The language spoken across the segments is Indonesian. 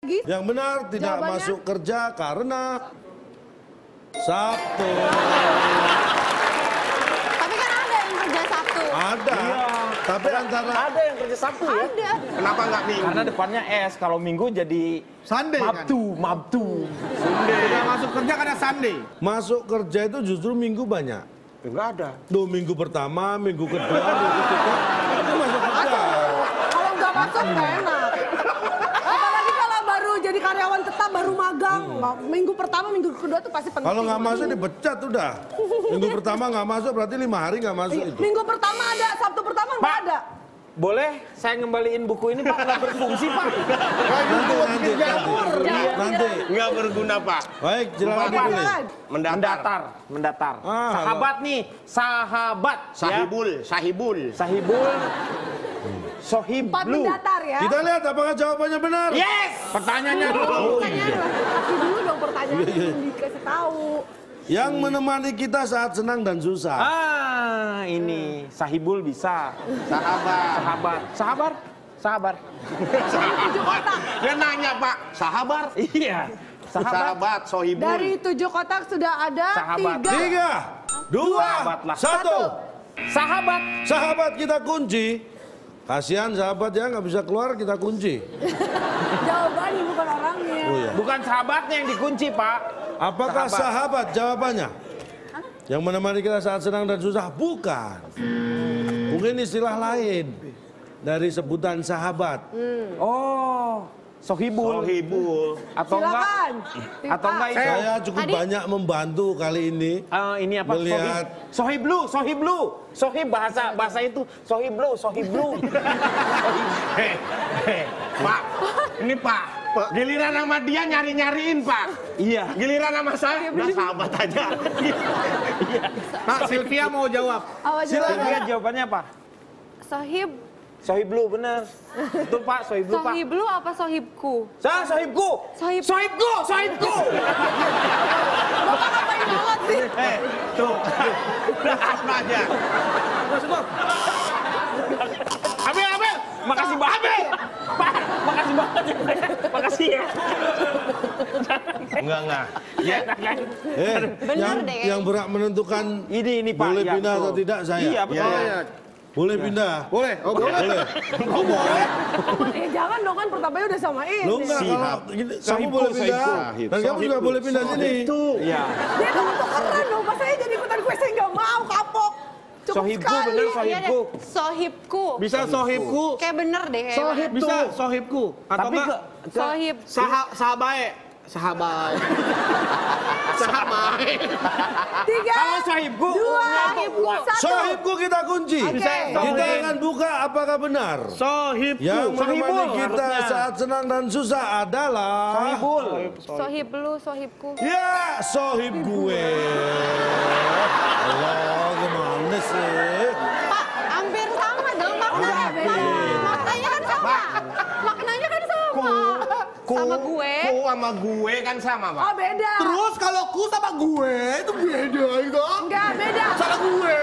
Gitu. Yang benar tidak masuk kerja karena Sabtu. Tapi kan ada yang kerja Sabtu. Ada. Iya. Tapi antara Ada yang kerja Sabtu ya? Ada. Kenapa nggak Minggu? Karena depannya S, kalau Minggu jadi Sunday kan? Mabtu. Tidak masuk kerja karena Sunday. masuk kerja itu justru minggu banyak. Nggak ada. Tuh minggu pertama, minggu kedua, minggu ketiga itu masuk kerja. Kalau nggak masuk nggak enak. Apalagi kalau baru jadi karyawan tetap, baru magang. Minggu pertama, minggu kedua tuh pasti penting. Kalau nggak masuk dipecat udah. Minggu pertama nggak masuk berarti 5 hari nggak masuk itu. Minggu pertama ada, Sabtu pertama nggak Pak. ada. Boleh saya ngembaliin buku ini Pak, nggak berfungsi Pak. Nanti. Nggak berguna Pak. Baik, silakan dipilih. Mendatar. Ah, Sahabat nih, sahabat. Sahibul, sahibul. Sahibul. 4 Sohiblu. mendatar ya. Kita lihat apakah jawabannya benar. Yes! Pertanyaannya dulu. Kasih dulu dong pertanyaannya yang dikasih tahu. Yang menemani kita saat senang dan susah. Ini Sahibul bisa. Sahabat. Sahabat. Sahabat. Dia nanya Pak, sahabat? Iya. Sahabat, sohibul. Dari 7 kotak sudah ada Sahabat. 3. 3, 2, Sahabat lah. 1. Sahabat. Sahabat kita kunci. Kasihan sahabat ya nggak bisa keluar kita kunci. Jawabannya bukan orangnya. Oh, ya. Bukan sahabatnya yang dikunci Pak. Apakah sahabat jawabannya? Yang menemani kita saat senang dan susah? Bukan. Mungkin istilah lain dari sebutan sahabat. Oh, Sohibul. Sohibul. Atau enggak? Silakan. Atau enggak itu? Saya cukup banyak membantu kali ini. Ini apa? Melihat. Sohiblu. Sohib bahasa itu. Sohiblu. Pak, ini Pak. Giliran sama dia nyari-nyariin Pak. Iya. Giliran sama saya, udah sahabat aja. Pak, Sylvia mau jawab. Silakan. Lihat jawabannya apa? Sohiblu bener. Betul Pak, Sohiblu Pak. Sohiblu apa sohibku? Sohibku. Sohibku. Bapak ngapain banget sih? Tuh. Udah apa aja. Ambil. Makasih banget. Pak, makasih banget ya. Makasih ya. Enggak. Ya. Bener deh. Yang berhak menentukan Ini Pak. boleh Ya, pindah betul. atau tidak saya. Iya, betul. Iya. Boleh pindah. Boleh. Oh, boleh. Boleh. Oh boleh. Jangan dong kan pertamanya udah samain. Lo enggak kalau gini, kamu Sohibku, boleh pindah. Sohib. Dan kamu juga boleh pindah sini. Iya. Dia tuh keren dong, pas saya jadi ikutan gue saya nggak mau, kapok. Cukup Sohibku sekali. bener, Iya Sohibku. deh, sohibku. Bisa sohibku. Kayak bener deh. Sohib bisa sohibku. Atau Tapi enggak Sohib. sahabae. Sahabat. 3, Kalau Sohibku. 2, 1. Sohibku kita kunci. Oke. Kita akan buka apakah benar. Sohibku. Yang menemani Sohibul kita harusnya. saat senang dan susah adalah Sohibul. Sohiblu, sohibku. ya sohib gue. Allah gimana sih? Pak, hampir sama dong maknanya. Maknanya kan sama. Maknanya kan sama. Sama gue. Ku sama gue kan sama Pak. Oh beda. Terus kalau ku sama gue itu beda gitu. Enggak beda. Salah gue.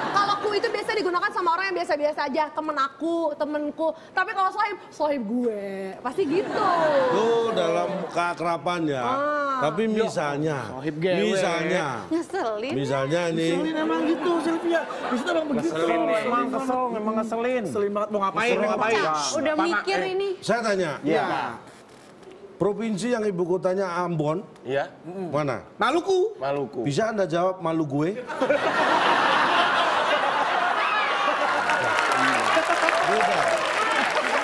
Kalau ku itu biasa digunakan sama orang yang biasa-biasa aja, temenku. Tapi kalau sohib gue, pasti gitu. Tuh dalam keakraban ya. Tapi misalnya, misalnya nih. Emang gitu Sylvia. Bisa emang begitu. Emang ngeselin. Ngeselin banget mau ngapain? Udah mikir ini. Saya tanya, Iya. provinsi yang ibu kotanya Ambon, Iya. mana? Maluku. Maluku. Bisa Anda jawab malu gue?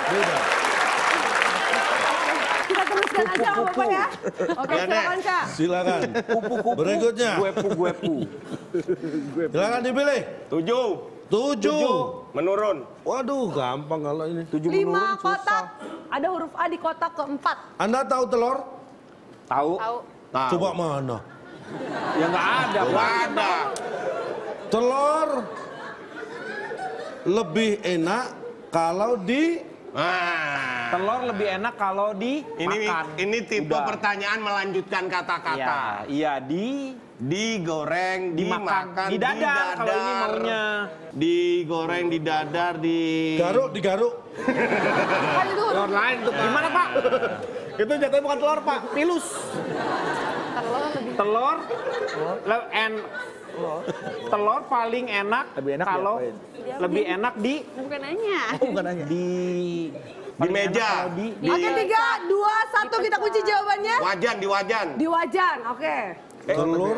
Beda. Kita teruskan aja nggak apa-apa ya. Oke silakan Kak. Silakan. Berikutnya. Guepu. Silakan dipilih. 7. Menurun. Waduh, gampang kalau ini. 5 kotak, ada huruf A di kotak keempat. Anda tahu telur? Tahu? Tahu. Coba mana? Ya nggak ada. Nggak ada. Telur lebih enak kalau di Ah. Telur lebih enak kalau dimakan. Ini tipe pertanyaan melanjutkan kata-kata. Iya, Digoreng, dimakan, dimakan, didadar kalau ini maunya. Digoreng, didadar, Digaruk. Kan itu Telur lain tuh, Pak. Gimana, Pak? Itu jatuhnya bukan telur, Pak. Pilus. Telur telur paling enak, Lebih enak kalau diapain? lebih enak Bukan nanya. Bukan nanya. di meja. Oke, 3, 2, 1 kita kunci jawabannya. Wajan, di wajan. Di wajan, oke. Telur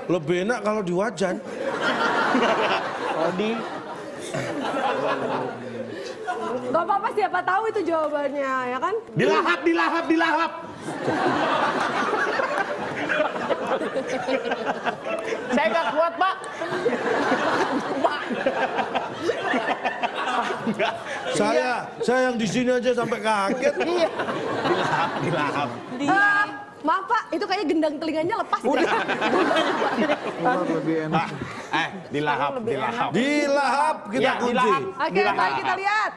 lebih enak kalau di wajan. kalau di Gak apa-apa, siapa tahu itu jawabannya, ya kan? Dilahap. saya nggak kuat, Pak. Saya yang di sini aja sampai kaget. Dilahap. Maaf Pak, itu kayaknya gendang telinganya lepas. Udah. Lebih enak. Dilahap. Dilahap kita Ya, kunci. dilahap. Oke, mari kita lihat.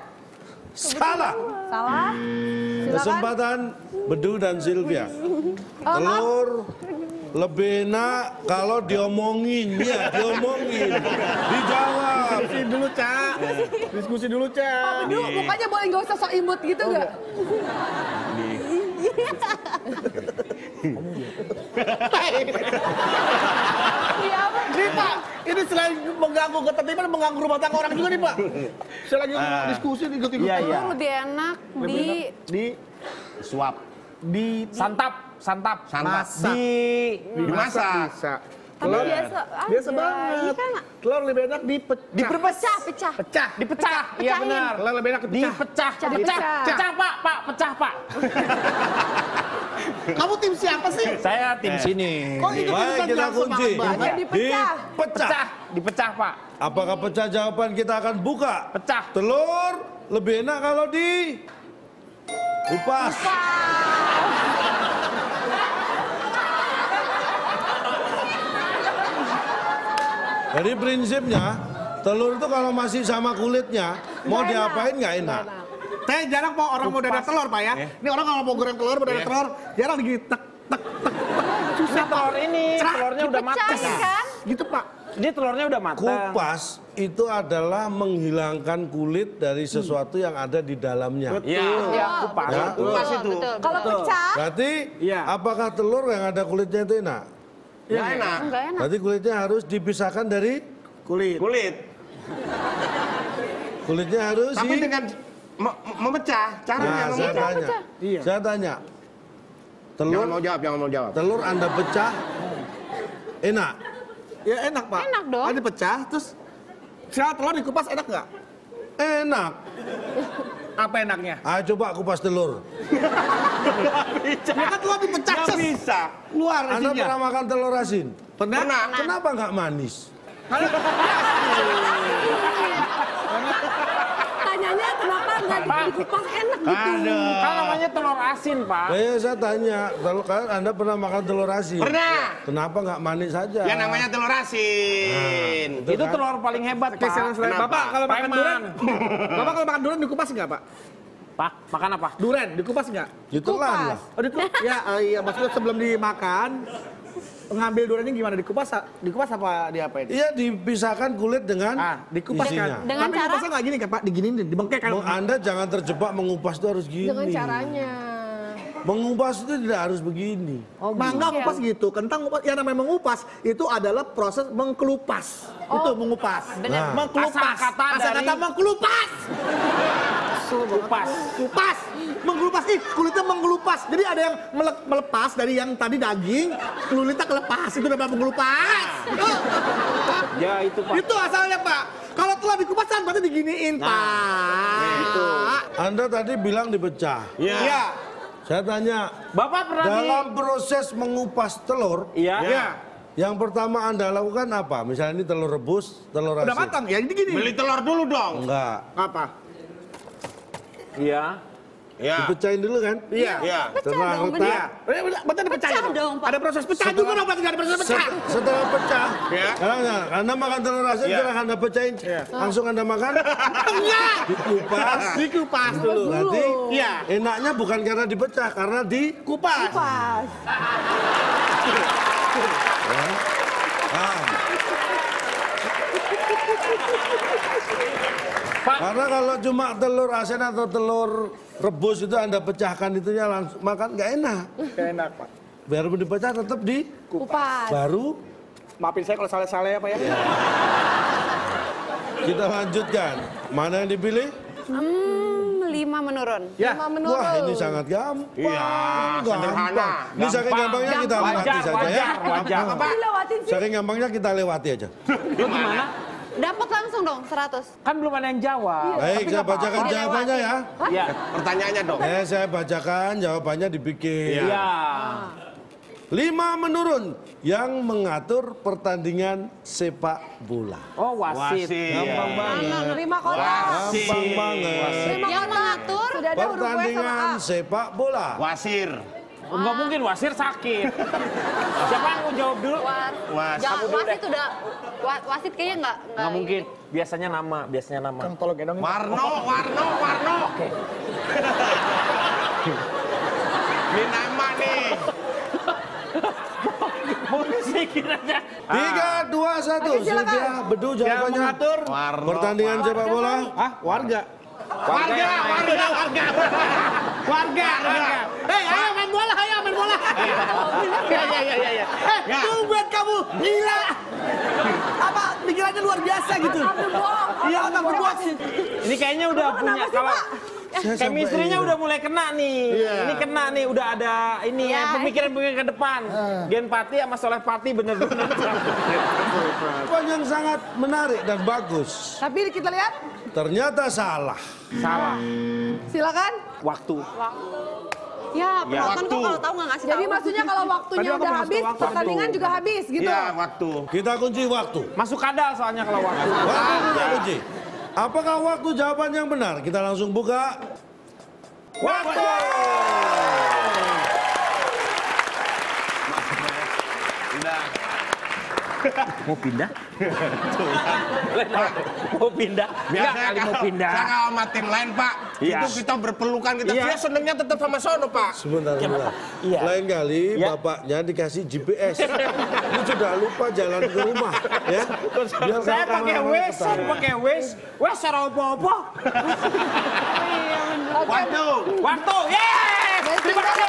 Salah. Salah. Silakan. Kesempatan Bedu dan Sylvia. Telur lebih enak kalau diomongin. Ya, diomongin. Dijawab. Diskusi dulu, Cak. Diskusi dulu, Cak. Pak Bedu, mukanya boleh nggak usah sok imut gitu nggak? Iya apa? Nih, Pak. Ini selain mengganggu ketertiban, mengganggu rumah tangga orang juga nih, Pak. Saya lagi diskusi nih, ikut-ikut. Iya. Telur lebih enak Di Suap. santap. Masak. Dimasak. Bisa. tapi biasa aja. Biasa banget. Ini kan Telur lebih enak pecah. Dipecah, iya Pecahin. benar. Telur lebih enak Dipecah, Dipecah. pecah, Pak. Kamu tim siapa sih? Saya tim sini. Kok ikut Baik, kita kunci. Dipecah. Dipecah, Pak. Apakah pecah jawaban kita akan buka? Pecah. Telur lebih enak kalau di kupas. Jadi prinsipnya telur itu kalau masih sama kulitnya mau diapain nggak enak. Saya jarang Pak orang mau dadar telur, Pak ya. Ini orang kalau mau goreng telur, mau dadar telur, jarang digigit tek. Susah telur ini, telurnya udah matang. kan? Gitu, Pak. Ini telurnya udah matang. Kupas itu adalah menghilangkan kulit dari sesuatu yang ada di dalamnya. Iya, kupas. Ya. Kupas itu. Kalau pecah, Berarti Iya. apakah telur yang ada kulitnya itu enak? Ya enak. Enggak enak. Berarti kulitnya harus dipisahkan dari Kulit. kulitnya harus Tapi dengan memecah. Caranya Nah, saya memecah. tanya. Iya. Saya tanya. Jangan mau jawab. Telur Anda pecah enak. Ya enak, Pak. Enak dong. Ada pecah, terus sekarang telur dikupas enak nggak? Enak. Apa enaknya? Ayo coba kupas telur. Ya kan telur dipecah, Nggak bisa. keluar Anda isinya. pernah makan telur asin? Pernah? Kenapa nggak manis? tanyanya kenapa nggak dikupas enak gitu? Kan namanya telur asin, Pak. Saya tanya, kan Anda pernah makan telur asin? Pernah. Kenapa nggak manis saja? Ya namanya telur asin. Itu telur paling hebat, Pak. Selain Kenapa? Bapak kalau makan Preman. durian, Bapak kalau makan durian dikupas nggak, Pak? Pak, makan apa? Durian dikupas nggak? Ditelan lah. Oh, dikupas. Ya, iya maksudnya sebelum dimakan, pengambil duriannya gimana? Dikupas apa diapain? Iya, dipisahkan kulit dengan Dikupas isinya. kan? Dengan Tapi cara- dikupasnya nggak gini kan, Pak? Diginiin, dibengkek kan? Anda jangan terjebak mengupas itu harus gini. Dengan caranya. Mengupas itu tidak harus begini. Mangga ngupas gitu, kentang ngupas. Yang namanya mengupas itu adalah proses mengkelupas. Itu mengupas. Benar. Mengkelupas. Kata-kata dari- mengkelupas. Kupas. Kupas. Mengkelupas. Kulitnya mengkelupas. Jadi ada yang melepas dari yang tadi daging, kulitnya kelepas. Itu namanya mengelupas. Ya, itu, Pak. Itu asalnya, Pak. Kalau telur dikupas kan berarti diginiin, Pak. Itu. Anda tadi bilang dipecah. Iya. Saya tanya, Bapak pernah dalam proses mengupas telur, Iya. Iya. yang pertama Anda lakukan apa? Misalnya ini telur rebus, telur asin. Udah matang ya, ini gini. Beli telur dulu dong. Enggak. Apa? Iya. Iya. Dipecahin dulu kan? Iya. Iya. Setelah dong, retak, Betul dipecahin. Pecah dong, Pak. Ada proses pecah juga dong, berarti nggak ada proses pecah. setelah pecah, Iya. Anda makan telur asin, Iya. setelah Anda pecahin, langsung Anda makan. Enggak. Dikupas. Dikupas dulu. Berarti Iya. enaknya bukan karena dipecah, karena dikupas. Pas. Nah. Karena kalau cuma telur asin atau telur rebus itu Anda pecahkan itunya langsung makan nggak enak. Gak enak, Pak. Biarpun dipecah tetap Kupas. baru Maafin saya kalau salah-salah ya, Pak ya. kita lanjutkan. Mana yang dipilih? 5 menurun. Ya. Lima menurun. Wah ini sangat gampang. Iya, sederhana. Ini saking gampangnya kita lewati saja ya. Wajar. Dilewatin sih. Saking gampangnya kita lewati aja. Gimana? Dapat langsung dong 100. Kan belum ada yang jawab. Baik, saya bacakan jawabannya ya. Iya. Pertanyaannya dong. Saya bacakan jawabannya dipikir. Iya. 5 menurun yang mengatur pertandingan sepak bola. Oh, wasit. Gampang banget. 5 kotak. Gampang banget. 5 Yang mengatur Sudah ada huruf W sama Pertandingan A. sepak bola. Wasir. Enggak mungkin wasir sakit. Siapa yang mau jawab dulu? Jangan wasit udah wasit kayaknya Nggak mungkin. Biasanya nama. Kan tolong gendongin. Warno. Oke. Ini nama nih. Mau bisikin aja. 3, 2, 1. Oke, silakan. Sylvia, Bedu Yang jawabannya. mengatur Warno. Pertandingan sepak bola. ah warga. Warga. Hei, ayo main bola. Ya. Tumben kamu gila. Apa pikirannya luar biasa gitu? Iya, otak berbuat sih. Ini kayaknya udah punya kalau Saya chemistry-nya sampai- udah mulai kena nih. Iya. Ini kena nih, udah ada ini ya, pemikiran-pemikiran ke depan. Gen Pati sama Soleh Pati bener-bener. Poin yang sangat menarik dan bagus. Tapi kita lihat. Ternyata salah. Salah. Silakan. Waktu. Ya, penonton waktu. kok kalau tahu nggak ngasih tahu. Jadi maksudnya kalau waktunya Tadi aku udah mau habis, waktu. pertandingan juga habis gitu. Iya, waktu. Kita kunci waktu. Masuk kadal soalnya kalau waktu. Waktu kita kunci. Apakah waktu jawaban yang benar? Kita langsung buka. Waktu. Udah. Mau pindah? Mau pindah? Enggak kali mau pindah. Saya ngamatin lain, Pak. Iya. Itu kita berpelukan, kita Iya. dia senengnya tetap sama sono, Pak. Sebentar. Iya. Lain kali Ya. bapaknya dikasih GPS. Ini sudah lupa jalan ke rumah, ya. Biar Saya kalau pakai kemana-mana Waze, ketahuan. pakai Waze. Waze cara apa-apa. Waktu. Waktu, yes! Terima kasih.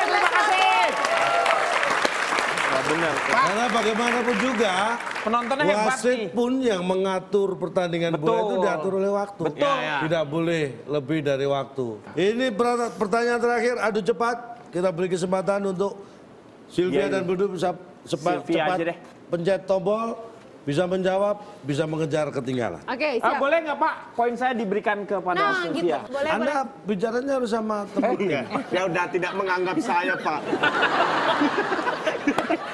Nah, benar. Karena bagaimanapun juga Penontonnya hebat wasit nih. pun yang mengatur pertandingan bola itu Betul. diatur oleh waktu. Betul. Tidak boleh lebih dari waktu. Ini pertanyaan terakhir, adu cepat. Kita beri kesempatan untuk Sylvia Iya, dan Bedu bisa Sylvia cepat aja deh. pencet tombol, bisa menjawab, bisa mengejar ketinggalan. Oke, siap. Boleh nggak Pak? Poin saya diberikan kepada Nah, gitu. Sylvia. Boleh, boleh. Anda bicaranya harus sama teman. Iya. Ya udah tidak menganggap saya, Pak.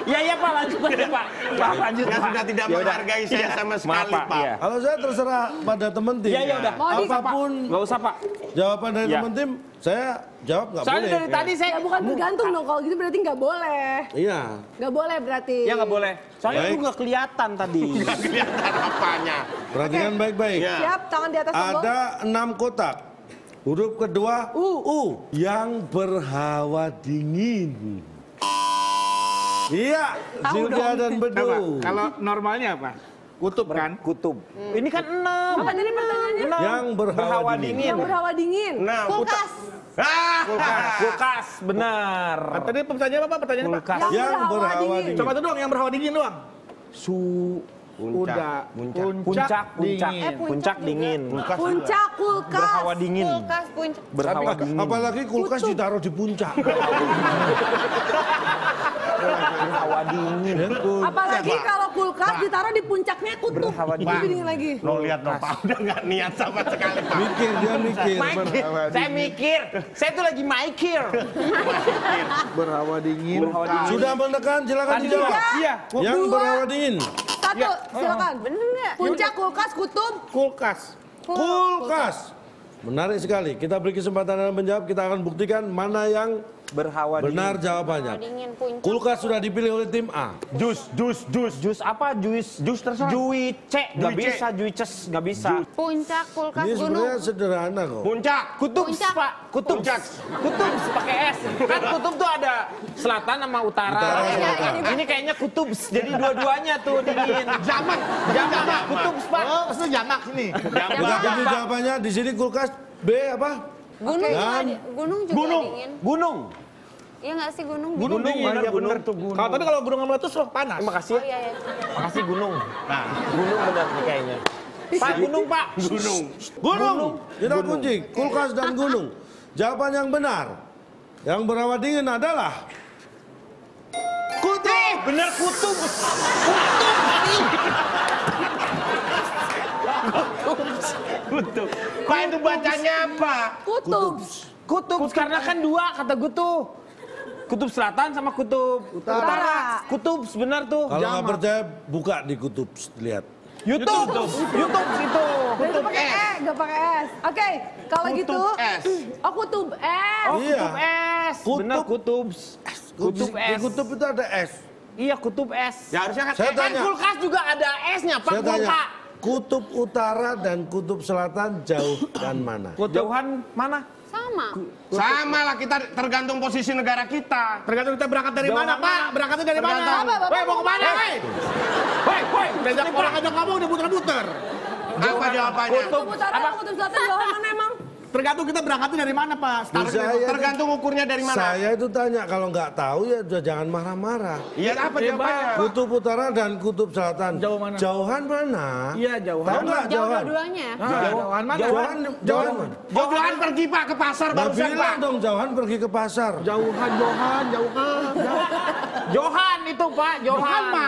Iya Pak, lanjut aja Pak. Pak, lanjut Ya Pak. sudah tidak Ya udah. menghargai saya Iya. sama Maaf, sekali, Pak. Pak. Iya. Kalau saya terserah pada teman tim. Iya, udah. Mau di- Apapun Nggak usah Pak. jawaban dari Iya. teman tim, saya jawab nggak Soalnya boleh. dari tadi saya Ya bukan tergantung dong, kalau gitu berarti nggak boleh. Iya. Nggak boleh berarti. Ya nggak boleh. Soalnya Baik. lu nggak kelihatan tadi. Nggak kelihatan apanya. Perhatikan baik-baik. Iya. Siap, tangan di atas tombol. Ada 6 kotak. Huruf kedua U yang berhawa dingin. Iya, Sylvia dan Bedu. Kalau normalnya apa? Kutub kan? Kutub. Ini kan 6. Apa tadi pertanyaannya? Yang berhawa dingin. Yang berhawa dingin. Nah, Kulkas. Kulkas, benar. Tadi pertanyaan apa? Pertanyaan apa? Kulkas. Yang berhawa dingin. Coba itu doang, yang berhawa dingin doang. Puncak. Puncak dingin. Puncak kulkas. Berhawa dingin. Kulkas puncak. Berhawa dingin. Apalagi kulkas ditaruh di puncak. Berhawa dingin. Apalagi kalau kulkas ditaruh di puncaknya kutub. Berhawa Lebih dingin. dingin lagi. Lo lihat dong, Pak. Udah nggak niat sama sekali, Pak. Mikir, dia mikir. Saya mikir. Saya tuh lagi mikir. Berhawa dingin. Berhawa dingin. Sudah menekan, silakan Tadi dijawab. Iya. Yang Dua. berhawa dingin. Satu, silakan. Bener nggak? Puncak kulkas kutub. Kulkas. Kulkas. Menarik sekali. Kita beri kesempatan Anda menjawab. Kita akan buktikan mana yang Berhawa benar dingin. jawabannya. Dingin puncak. Kulkas sudah dipilih oleh tim A. Jus. Jus apa? Jus terserah. Juice, nggak Juice. bisa. Juices, nggak bisa. Puncak, kulkas, Ini gunung. sebenarnya sederhana kok. Puncak. Kutubs, Puncak. Pak. Kutubs. Puncak. Kutubs pakai S. Kan kutub tuh ada selatan sama utara. Utara, Iya, utara. ini kayaknya kutubs. Jadi dua-duanya tuh dingin. Jamak. Jamak, kutubs, Pak. Oh, maksudnya jamak sini. Kita kunci jawabannya di sini kulkas B apa? Gunung juga, Dan- gunung juga Gunung. dingin. Gunung. Iya nggak sih gunung? Gunung, dingin, iya ya, bener gunung. tuh gunung. Kalau tadi kalau gunung meletus loh panas. Makasih Oh ya. iya, iya. Makasih gunung. Nah, gunung bener nih kayaknya. Pak, gunung, Pak. Gunung. Gunung. Kita kunci kulkas dan gunung. Jawaban yang benar, yang berhawa dingin adalah Kutub. Bener kutub. Kutub. Pak itu bacanya apa? Kutub. Kutub karena kan dua kata gue tuh. Kutub selatan sama kutub utara. Kutub benar tuh. kalau nggak percaya buka di kutub lihat. YouTube. YouTube itu. Itu pakai E, nggak pakai S. Oke, kalau Kutub gitu. S. Oh, kutub S. Oh, Iya. kutub S. Kutub. Benar kutub. Kutub Di S. kutub itu ada S. Iya, kutub S. Ya harusnya kan Saya Kan tanya. kulkas juga ada S-nya, Pak. Saya tanya, Kulkas. kutub utara dan kutub selatan jauh dan mana? Jauhan mana? Sama. sama lah, kita tergantung posisi negara kita. Tergantung kita berangkat dari Jauh mana, mana? Pak? Berangkatnya dari mana? Apa, Bapak? Weh, mau kemana, weh? Woi, Diajak orang ajak ngomong, dia muter-muter. Apa jawabannya? Kutub utara sama kutub selatan jauhan mana emang? Tergantung kita berangkatnya dari mana, Pak? Startnya Saya- dari mana? Tergantung ukurnya dari mana. Saya itu tanya, kalau nggak tahu ya jangan marah-marah. Iya, apa jawabannya? Kutub utara dan kutub selatan. Jauh mana? Jauhan mana? Iya, jauhan. Tahu nggak Jauh jauhan? dua-duanya. Jauhan mana? Jauhan, jauhan mana? Oh, Johan pergi Pak ke pasar Nah, barusan Pak. bilang dong jauhan pergi ke pasar. Jauhan. Johan itu, Pak. Johan.